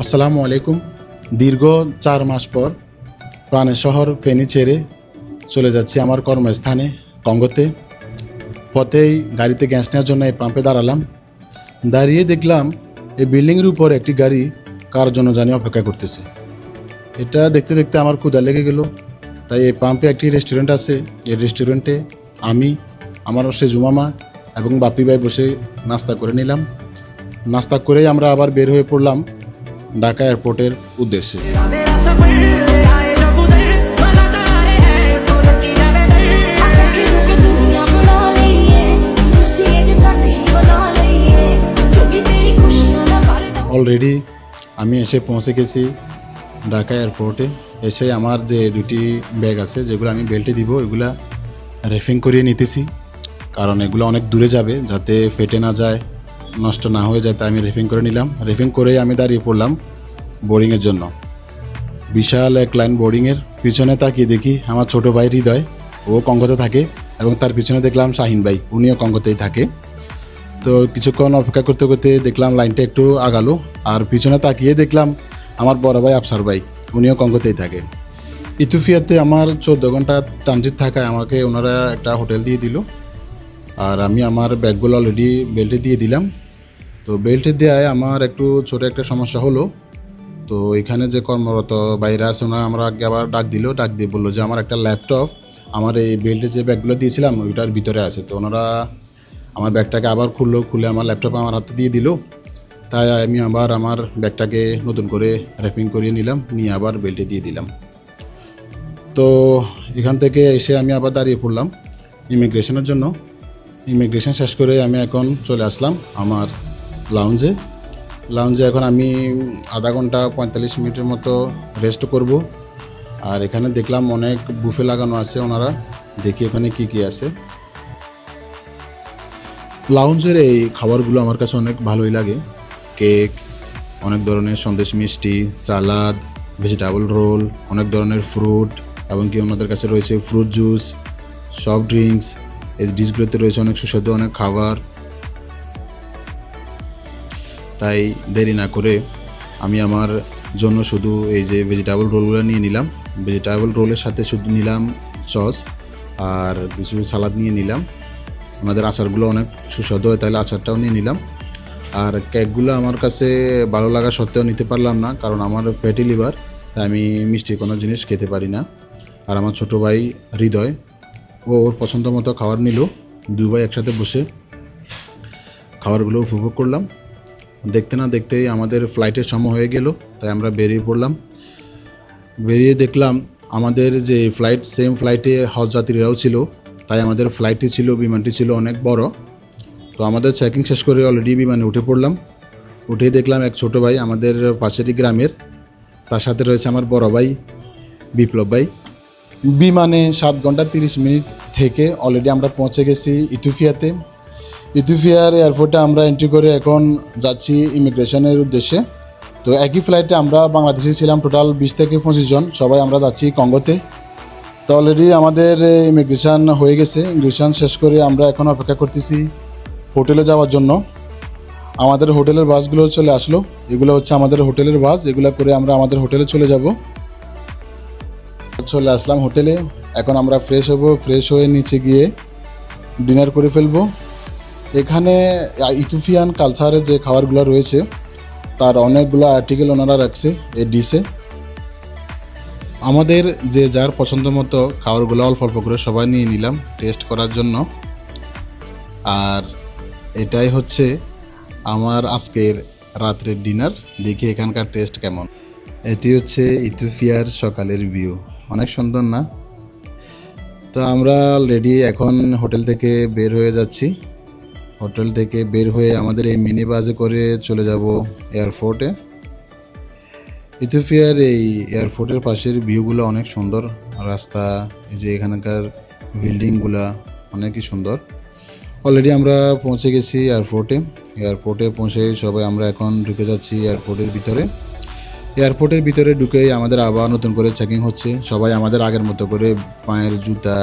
আসসালামু আলাইকুম। দীর্ঘ 4 মাস পর প্রাণের শহর ফেনী ছেড়ে চলে যাচ্ছি আমার কর্মস্থানে কঙ্গোতে। পথেই গাড়িতে গ্যাস নেওয়ার জন্য এই পাম্পে দাঁড়ালাম। দাঁড়িয়ে দেখলাম এই বিল্ডিংয়ের উপর একটি গাড়ি কার জন্য জানি অপেক্ষা করতেছে। এটা দেখতে দেখতে আমার ক্ষুধা লেগে গেল। তাই এই পাম্পে একটি রেস্টুরেন্ট আছে। এই রেস্টুরেন্টে আমি, আমার সেজু মামা এবং বাপি ভাই বসে নাস্তা করে নিলাম। নাস্তা করেই আমরা আবার বের হয়ে পড়লাম ঢাকা এয়ারপোর্টের উদ্দেশ্যে। অলরেডি আমি এসে পৌঁছে গেছি ঢাকা এয়ারপোর্টে। এসে আমার যে দুটি ব্যাগ আছে যেগুলো আমি বেল্টে দিব, এগুলা রেফিং করিয়ে নিতেছি, কারণ এগুলো অনেক দূরে যাবে, যাতে ফেটে না যায়, নষ্ট না হয়ে যায়। তাই আমি রেফিং করে নিলাম। রেফিং করেই আমি দাঁড়িয়ে পড়লাম বোর্ডিংয়ের জন্য। বিশাল এক লাইন বোর্ডিংয়ের। পিছনে তাকিয়ে দেখি আমার ছোট ভাই হৃদয়, ও কঙ্গোতে থাকে, এবং তার পিছনে দেখলাম শাহিন ভাই, উনিও কঙ্গোতেই থাকে। তো কিছুক্ষণ অপেক্ষা করতে করতে দেখলাম লাইনটা একটু আগালো, আর পিছনে তাকিয়ে দেখলাম আমার বড় ভাই আফসার ভাই, উনিও কঙ্গোতেই থাকে। ইথিওপিয়াতে আমার 14 ঘন্টা ট্রানজিট থাকায় আমাকে ওনারা একটা হোটেল দিয়ে দিল, আর আমি আমার ব্যাগগুলো অলরেডি বেল্টে দিয়ে দিলাম। তো বেল্টে দেওয়ায় আমার একটু ছোটো একটা সমস্যা হলো। তো এখানে যে কর্মরত বাইরে আছে ওনারা আমরা আগে আবার ডাক দিয়ে বললো যে আমার একটা ল্যাপটপ আমার এই বেল্টে যে ব্যাগগুলো দিয়েছিলাম ওইটার ভিতরে আছে। তো ওনারা আমার ব্যাগটাকে আবার খুলে আমার ল্যাপটপ আমার হাতে দিয়ে দিল। তাই আমি আবার আমার ব্যাগটাকে নতুন করে র্যাপিং করিয়ে নিলাম, নিয়ে আবার বেল্টে দিয়ে দিলাম। তো এখান থেকে এসে আমি আবার দাঁড়িয়ে পড়লাম ইমিগ্রেশনের জন্য। ইমিগ্রেশন শেষ করে আমি এখন চলে আসলাম আমার লাউঞ্জে। এখন আমি আধা ঘন্টা 45 মিনিটের মতো রেস্ট করব। আর এখানে দেখলাম অনেক বুফে লাগানো আছে, ওনারা দেখি ওখানে কি কি আছে। লাউঞ্জের এই খাবারগুলো আমার কাছে অনেক ভালোই লাগে। কেক, অনেক ধরনের সন্দেশ মিষ্টি, সালাদ, ভেজিটেবল রোল, অনেক ধরনের ফ্রুট, এবং কি ওনাদের কাছে রয়েছে ফ্রুট জুস, সফট ড্রিঙ্কস। এই ডিশগুলোতে রয়েছে অনেক সুস্বাদু অনেক খাবার। তাই দেরি না করে আমি আমার জন্য শুধু এই যে ভেজিটেবল রোলগুলো নিয়ে নিলাম। ভেজিটেবল রোলের সাথে শুধু নিলাম সস আর কিছু সালাদ নিয়ে নিলাম। ওনাদের আচারগুলো অনেক সুস্বাদু হয়, তাহলে আচারটাও নিয়ে নিলাম। আর কেকগুলো আমার কাছে ভালো লাগা সত্ত্বেও নিতে পারলাম না, কারণ আমার ফ্যাটি লিভার, তাই আমি মিষ্টি কোনো জিনিস খেতে পারি না। আর আমার ছোটো ভাই হৃদয়, ওর পছন্দ মতো খাবার নিল। দুই ভাই একসাথে বসে খাবারগুলো উপভোগ করলাম। দেখতে না দেখতেই আমাদের ফ্লাইটের সময় হয়ে গেল, তাই আমরা বেরিয়ে পড়লাম। বেরিয়ে দেখলাম আমাদের যে ফ্লাইট, সেম ফ্লাইটে হজ যাত্রীরাও ছিল, তাই আমাদের বিমানটি ছিল অনেক বড়। তো আমাদের চেকিং শেষ করে অলরেডি বিমানে উঠে পড়লাম। উঠেই দেখলাম এক ছোটো ভাই আমাদের পাশেরই গ্রামের, তার সাথে রয়েছে আমার বড় ভাই বিপ্লব ভাই। বিমানে 7 ঘন্টা 30 মিনিট থেকে অলরেডি আমরা পৌঁছে গেছি ইথিওপিয়াতে। ইথিওপিয়ার এয়ারপোর্টে আমরা এন্ট্রি করে এখন যাচ্ছি ইমিগ্রেশনের উদ্দেশ্যে। তো একই ফ্লাইটে আমরা বাংলাদেশে ছিলাম টোটাল 20 থেকে 25 জন, সবাই আমরা যাচ্ছি কঙ্গোতে। তো অলরেডি আমাদের ইমিগ্রেশন হয়ে গেছে। ইমিগ্রেশন শেষ করে আমরা এখন অপেক্ষা করতেছি হোটেলে যাওয়ার জন্য। আমাদের হোটেলের বাসগুলো চলে আসলো। এগুলো হচ্ছে আমাদের হোটেলের বাস, এগুলো করে আমরা আমাদের হোটেলে চলে যাব। চলে আসলাম হোটেলে। এখন আমরা ফ্রেশ হব, ফ্রেশ হয়ে নিচে গিয়ে ডিনার করে ফেলবো। এখানে ইথিওপিয়ান কালচারের যে খাবারগুলো রয়েছে তার অনেকগুলো আর্টিকেল ওনারা রাখছে এই ডিশে। আমাদের যে যার পছন্দ মতো খাবারগুলো অল্প অল্প করে সবাই নিয়ে নিলাম টেস্ট করার জন্য। আর এটাই হচ্ছে আমার আজকের রাত্রের ডিনার। দেখি এখানকার টেস্ট কেমন। এটি হচ্ছে ইথিওপিয়ার সকালের ভিউ, অনেক সুন্দর না? তো আমরা রেডি, এখন হোটেল থেকে বের হয়ে যাচ্ছি। হোটেল থেকে বের হয়ে আমাদের এই মিনি বাসে করে চলে যাব এয়ারপোর্টে। ইথিওপিয়ার এই এয়ারপোর্টের পাশের ভিউগুলো অনেক সুন্দর, রাস্তা, এই যে এখানকার বিল্ডিংগুলা অনেকই সুন্দর। অলরেডি আমরা পৌঁছে গেছি এয়ারপোর্টে পৌঁছে সবাই আমরা এখন ঢুকে যাচ্ছি এয়ারপোর্টের ভিতরে ঢুকেই আমাদের আবার নতুন করে চেকিং হচ্ছে। সবাই আমাদের আগের মতো করে পায়ের জুতা,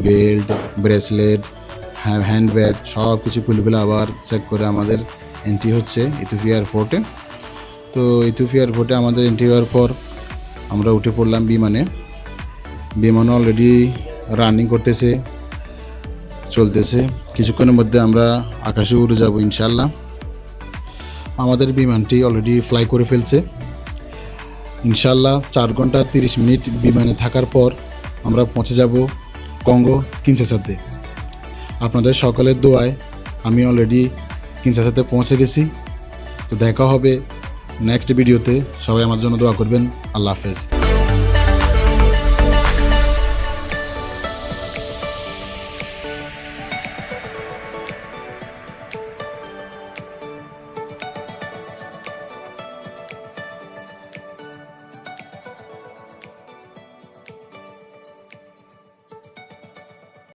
বেল্ট, ব্রেসলেট, হ্যান্ডব্যাগ সব কিছু খুলে আবার চেক করে আমাদের এন্ট্রি হচ্ছে ইথিওপিয়া এয়ারপোর্টে। তো ইথিওপিয়া এয়ারপোর্টে আমাদের এন্ট্রি হওয়ার পর আমরা উঠে পড়লাম বিমানে। বিমান অলরেডি রানিং করতেছে, চলতেছে। কিছুক্ষণের মধ্যে আমরা আকাশে উড়ে যাব ইনশাল্লাহ। আমাদের বিমানটি অলরেডি ফ্লাই করে ফেলছে ইনশাল্লাহ। 4 ঘন্টা 30 মিনিট বিমানে থাকার পর আমরা পৌঁছে যাব কঙ্গো কিনশাসাতে। আপনাদের সকলের দোয়ায় আমি অলরেডি কিনশাসাতে পৌঁছে গেছি। তো দেখা হবে নেক্সট ভিডিওতে। সবাই আমার জন্য দোয়া করবেন। আল্লাহ হাফেজ।